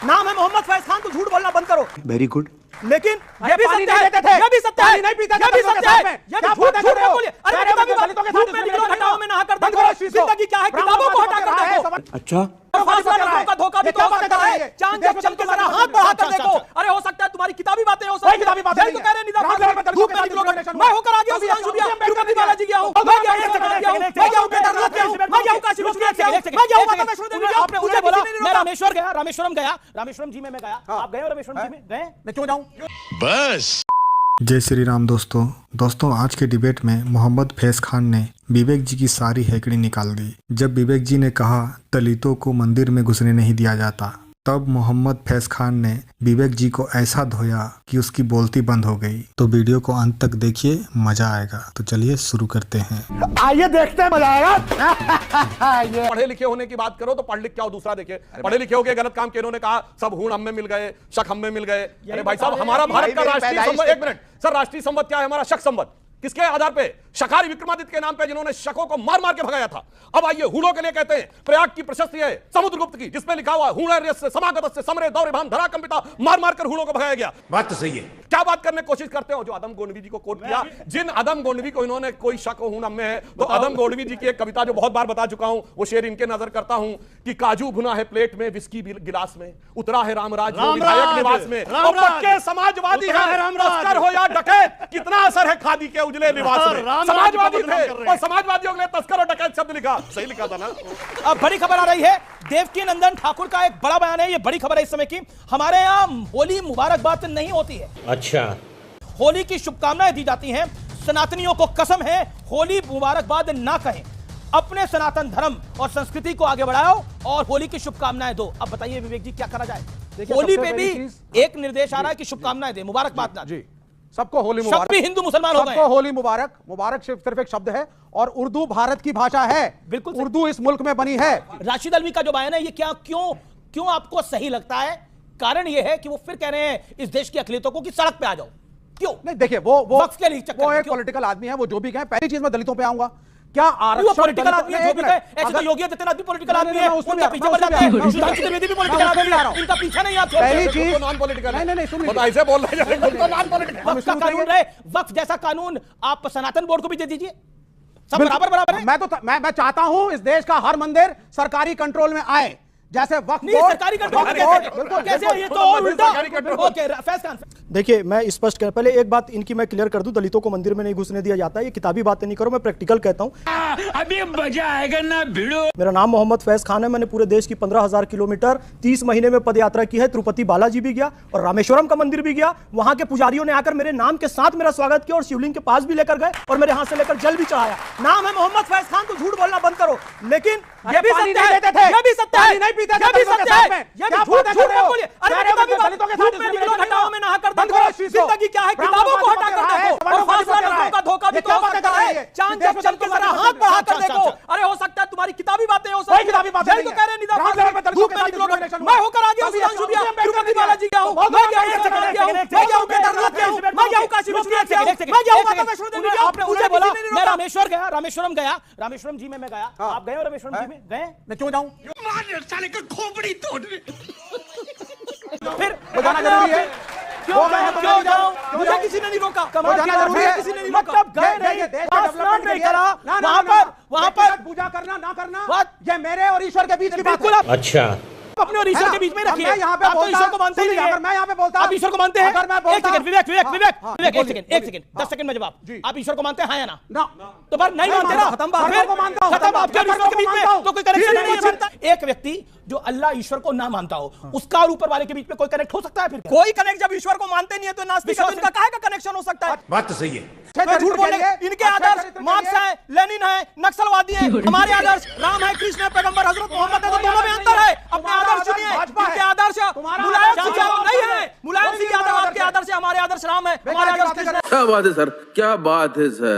नाम है मोहम्मद फैज खान, तो झूठ बोलना बंद करो। Very good. लेकिन ये भी सत्य है, ये भी सत्य है, नहीं पीता, ये भी सत्य है। ये झूठ मत बोलिए। अरे किताबी बात, धूप में निकलो, घटाओं में नहा कर देखो, जिंदगी क्या है, किताबों को हटा कर देखो। अच्छा, का धोखा भी तो हो सकता है। चांद जब चल के जरा हाथ बढ़ा कर देखो। अरे हो सकता है तुम्हारी किताबी बातें हो सकती है। तो कह रहे निदा धूप में निकलो, मैं होकर आ गया सुधांशु भैया, तिरुपति बालाजी गया हूं, मैं गया हूं, मैं गया हूं केदारनाथ गया हूं, मैं गया हूं काशी विश्वनाथ गया हूं, मैं गया हूं माता वैष्णो देवी गया। आपने मुझे बोला मैं रामेश्वर गया, रामेश्वरम गया, रामेश्वरम जी में मैं गया। आप गए हो रामेश्वरम जी में? गए? मैं क्यों जाऊं? बस। जय श्री राम दोस्तों आज के डिबेट में मोहम्मद फैज खान ने विवेक जी की सारी हैकड़ी निकाल दी। जब विवेक जी ने कहा दलितों को मंदिर में घुसने नहीं दिया जाता, तब मोहम्मद फैज खान ने विवेक जी को ऐसा धोया कि उसकी बोलती बंद हो गई। तो वीडियो को अंत तक देखिए, मजा आएगा। तो चलिए शुरू करते हैं। आइए देखते हैं, मजा आएगा। पढ़े लिखे होने की बात करो तो पढ़ लिख क्या हो, दूसरा देखिए। पढ़े लिखे हो के गलत काम किन्होंने कहा, सब हुण हम में मिल गए, शक हम में मिल गए। अरे भाई साहब, हमारा भारत का राष्ट्रीय संपद, एक मिनट सर, राष्ट्रीय संपद क्या है हमारा? शक संपद। किसके आधार पे? शकारी विक्रमादित्य के नाम पे, जिन्होंने शकों को मार मार के भगाया था। अब आइए हुणों के लिए कहते हैं, प्रयाग की प्रशस्ति है समुद्रगुप्त की, जिसमें लिखा हुआ हुणर्यस्य समागतस्य समरे दौर्यभान धरा कंपिता, मार मार कर हुणों को भगाया गया। बात तो सही है। क्या बात करने की कोशिश करते हो? जो अदम गोंडवी जी को कोट किया, जिन अदम गोंडवी को इन्होंने कोई शक हो हुण में है, तो अदम गोंडवी जी की एक कविता जो बहुत बार बता चुका हूं, वो शेर इनके नजर करता हूं कि काजू भुना है प्लेट में, विस्की गिलास में, उतरा है रामराज विधायक निवास में, और पक्के समाजवादी है, तस्कर हो या डकैत, कितना असर है खादी के उजले लिबास में। समाजवादी थे और समाजवादियों के लिए तस्कर और डकैत शब्द लिखा। सही लिखा था ना? अब बड़ी खबर आ रही है, देवकी नंदन ठाकुर का एक बड़ा बयान है। ये बड़ी खबर है इस समय की। हमारे यहाँ होली मुबारकबाद नहीं होती है। अच्छा, होली की शुभकामनाएं दी जाती हैं। सनातनियों को कसम है, होली मुबारकबाद ना कहें, अपने सनातन धर्म और संस्कृति को आगे बढ़ाओ और होली की शुभकामनाएं दो। अब बताइए विवेक जी, क्या करा जाए? होली पे भी एक निर्देश आ रहा है कि शुभकामनाएं दे, मुबारकबाद ना। जी, सबको होली मुबारक। सब भी हिंदू मुसलमान हो गए। सबको होली मुबारक। मुबारक सिर्फ एक शब्द है, और उर्दू भारत की भाषा है। बिल्कुल, उर्दू इस मुल्क में बनी है। राशिद अल्वी का जो बयान है, ये क्या क्यों आपको सही लगता है? कारण ये है कि वो फिर कह रहे हैं इस देश की अक़लियतों को कि सड़क पे आ जाओ। क्यों? नहीं, देखिए, वो एक क्यों? पॉलिटिकल आदमी है, वो जो भी कहे। पहली चीज मैं दलितों पे आऊंगा। क्या आरक्षण पॉलिटिकल आदमी है? जो भी कहे, ऐसे तो योगी आदित्यनाथ भी पॉलिटिकल आदमी है, उनका पीछे पड़ जाते हैं। सुधांशु त्रिवेदी भी पॉलिटिकल आदमी है, इनका पीछा नहीं आप छोड़ते। पहली चीज नॉन पॉलिटिकल। नहीं सुनिए, ऐसे बोल रहे हैं तो नॉन पॉलिटिकल। वक्फ का कानून रहे, वक्फ जैसा कानून आप सनातन बोर्ड को भी दे दीजिए। सब बराबर है। मैं चाहता हूं इस देश का हर मंदिर सरकारी कंट्रोल में आए, जैसे वक्फ बोर्ड। सरकारी कंट्रोल कैसे? ये तो और उल्टा। ओके, फैज खान। देखिए, मैं स्पष्ट कर, पहले एक बात इनकी मैं क्लियर कर दूं, दलितों को मंदिर में नहीं घुसने दिया जाता है। ये किताबी बातें नहीं करो, मैं प्रैक्टिकल कहता हूं। अभी मजा आएगा ना भिड़ो। मेरा नाम मोहम्मद फैज खान है। मैंने पूरे देश की 15,000 किलोमीटर 30 महीने में पद यात्रा की है। तिरुपति बालाजी भी गया और रामेश्वरम का मंदिर भी गया। वहां के पुजारियों ने आकर मेरे नाम के साथ मेरा स्वागत किया और शिवलिंग के पास भी लेकर गए और मेरे हाथ से लेकर जल भी चढ़ाया। नाम है मोहम्मद फैज खान, तो झूठ बोलना बंद करो। लेकिन ये भी सत्य है, ये भी सत्य है, नहीं पीता, ये भी सत्य है। ये क्या झूठ मत बोलिए। अरे दलितों के साथ में निकलो, घटाओं में नहा कर देखो, जिंदगी क्या है, किताबों को हटा कर देखो, और फासला नजरों का धोखा भी तो हो सकता है। चांद जब चल के जरा हाथ बढ़ा कर देखो। अरे हो सकता है तुम्हारी किताबी बातें हो सकती है। तो कह रहे निदा धूप में निकलो, मैं होकर आ गया सुधांशु भैया, तिरुपति बालाजी गया हूं, मैं गया हूं, मैं गया हूं केदारनाथ गया हूं, मैं गया हूं काशी विश्वनाथ गया हूं, मैं गया हूं माता वैष्णो देवी गया। आपने मुझे बोला मैं रामेश्वर गया, रामेश्वरम गया, रामेश्वरम जी में मैं गया। आप गए हो रामेश्वरम जी में? गए? मैं क्यों जाऊं? साले का खोपड़ी तोड़। फिर जाना जरूरी है। क्यों जाऊं? मुझे किसी ने नहीं रोका। जाना जरूरी है। किसी ने नहीं रोका। गए नहीं करा। वहां पर पूजा करना ना करना, ये मेरे और ईश्वर के बीच की बात है। अच्छा, अपने और ईश्वर के बीच में रखिए। आप तो ईश्वर को मानते ही नहीं। अगर मैं यहाँ पे बोलता, आप ईश्वर को मानते हैं? अगर मैं बोलता, एक सेकंड विवेक, एक सेकंड 10 सेकंड में जवाब। आप ईश्वर को मानते हैं, हाँ या ना? तो पर नहीं मानते ना, खत्म बात। खत्म। आपके और ईश्वर के बीच में तो कोई कनेक्शन नहीं बनता। एक व्यक्ति जो अल्लाह ईश्वर को ना मानता हो, उसका और ऊपर वाले के बीच में कोई कनेक्ट हो सकता है? फिर कोई कनेक्ट जब ईश्वर को मानते नहीं है तो नास्तिक है, तो इनका काहे का कनेक्शन हो सकता है? बात तो सही है। झूठ बोले। इनके आदर्श मार्क्स है, लेनिन है, नक्सलवादी है। हमारे आदर्श राम है, कृष्ण है, पैगंबर हजरत मोहम्मद है। तो दोनों में अंतर है। अपने आदर्श सुनिए। इनके आदर्श मुलायम सिंह यादव नहीं है। मुलायम सिंह यादव आपके आदर्श है, हमारे आदर्श राम है, हमारे आदर्श कृष्ण है। क्या बात है सर, क्या बात है सर।